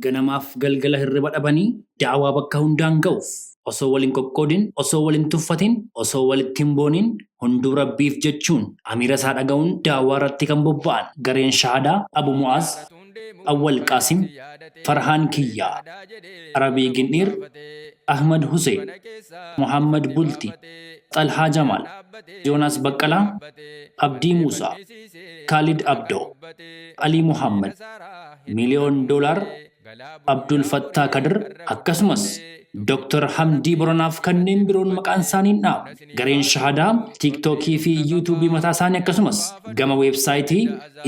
ganamaaf galgala hirriba dhabanii da'awaa bakka hundaan ga'uuf osoo waliin qoqqoodin, osoo waliin tuffatin, osoo walitti hin boonin hunduu rabbiif jechuun amiira isaa dhaga'uun da'awaa irratti kan bobba'an gareen shaahadaa Abu Mu'aaz, Awwal Qaasim, Farhaan Kiyyaa, Arabii Gindiir, Ahmad Hussein, Muhammad Bulti, Xalhaa Jamaal, Joonaas Baqqalaa, Abdii Muusaa, Khalid Abdoo, Ali Muhammad, Miliyoon Doolaar, Abdul Fattaa Kadir akkasumas Dr. Hamdii Boronaaf kanneen biroon maqaan isaanii dhaabu. Gareen shahadaa tiiktookii fi yuutuubii mataa isaanii akkasumas gama weebsaayitii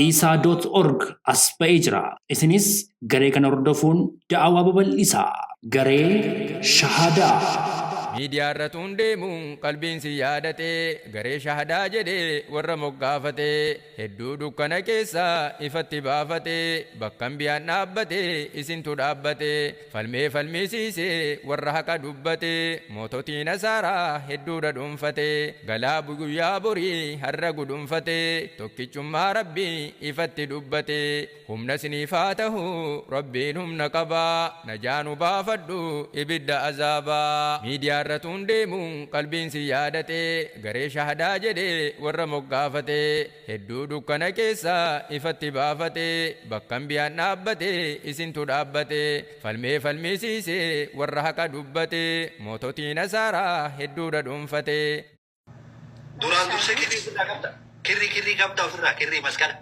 isaa.org as ba'ee jira. Isinis garee kana hordofuun da'awaa babal'isaa. Garee shahadaa. miidiyaa irratti hundeemuun qalbiin si yaadatee garee shahadaa jedhee warra moggaafatee hedduu dukkana keessa ifatti baafatee bakkan biyaan dhaabbatee isintu dhaabbatee falmeesiisee warra haqa dubbatee moototii nasaaraa hedduudha dhuunfatee galaa guyyaa borii har'a gudunfatee tokkichummaa rabbii ifatti dubbatee humna siniifaa ta'u rabbiin humna qabaa najaanu baafadhu ibidda azaabaa miidiyaa irratti hundeemuun qalbiin si yaadatee garee shahadaa jedhee warra moggaafatee hedduu dukkana keessa ifatti baafatee bakkan biyaan dhaabbatee isintu dhaabbatee falmeesiisee warra haqa dubbatee moototii nasaaraa hedduudha dhuunfatee. Duraan dursee kirrii qabda ofirraa kirrii maskana.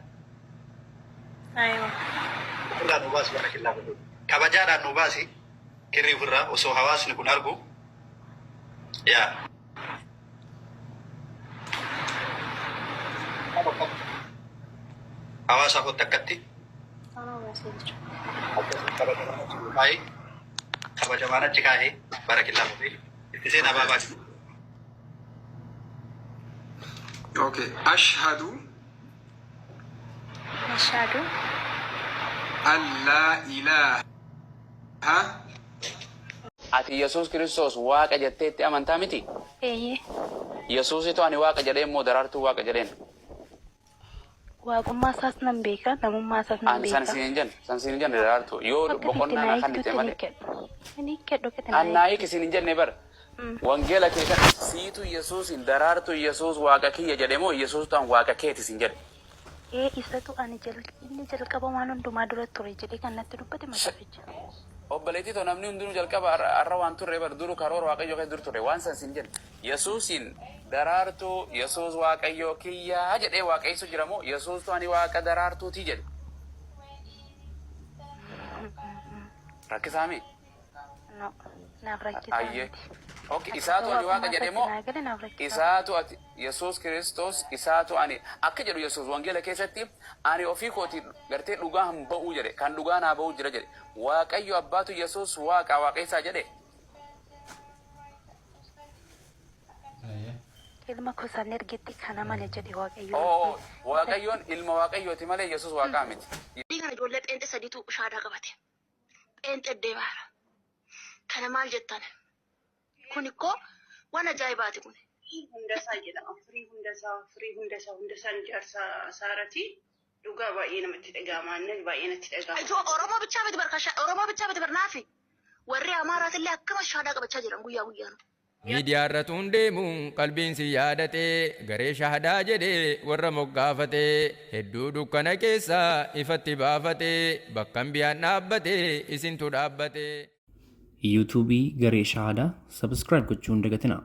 Ofirraa nu baasi bara killaa kabajaadhaan nu baasi kirrii ofirraa osoo hawaasni kun argu. Ya. Hawaasa koo takkatti. Kabajamaan achi kaa'ee bara killaa fi itti seenaa baabaati. Okay. Ashhadu an la ilaha ati Yesuus Kiristoos waaqa jetteetti amantaa miti? Yesuusitu ani waaqa jedheen moo daraartuu waaqa jedheen? Waaqummaa isaas nan beeka, namummaa isaas nan beeka. San siin jenne daraartuu yoo boqonnaa na kannite malee. Annaayi kisiin hin jenne bara. Wangeela keessa siitu Yesuusin daraartuu Yesuus waaqa kiyya jedhe moo Yesuustu an waaqa keeti siin jedhe? Isatu ani inni jalqaba waan hundumaa dura ture jedhee kan natti dubbate mataaficha. Obboleettii too namni hundinuu jalqaba arra waan turre bar duru karoora waaqayyoo keessa dur ture waan san siin jedhe Yesuusin daraartuu Yesuus waaqayyoo kiyyaa jedhee waaqayessu jira moo Yesuustu ani waaqa daraartuutii jedhe? Rakkisaami? No, naaf rakkisaa. Ayyee. Okay, isaatu ani waaqa jedhe moo isaatu ati Yesuus Kiristoos isaatu ani akka jedhu Yesuus wangeela keessatti ani ofii kooti gartee dhugaa hin ba'uu jedhe kan dhugaa naa ba'uu jira jedhe waaqayyo abbaatu Yesuus waaqa waaqessaa jedhe. Ilma kuusan ergitti kana malee jedhe waaqayyo. Oh, waaqayyoon ilma waaqayyooti malee Yesuus waaqaa miti. Kana ijoollee xeenxe sadiitu shaadaa qabate. Xeenxe deemaara. Kana maal jettan? Kun ikko waan ajaa'ibaati kun. Hundasaa jedhama. Firii hundasaan jaarsaa saarati dhugaa baay'ee namatti dhaga'ama. Baay'ee natti dhaga'ama. Oromoo bichaa miti barka Oromoo bichaa miti barnaafi. Warri Amaaraatillee akkama shaadaa qabachaa jiran guyyaa guyyaan. miidiyaa irratti hundeemuun qalbiin si yaadatee garee shahadaa jedhee warra moggaafatee hedduu dukkana keessa ifatti baafatee bakkan biyaan dhaabbatee isintu dhaabbatee. yuutuubii garee shahadaa sabskiraayib gochuun dagatinaa.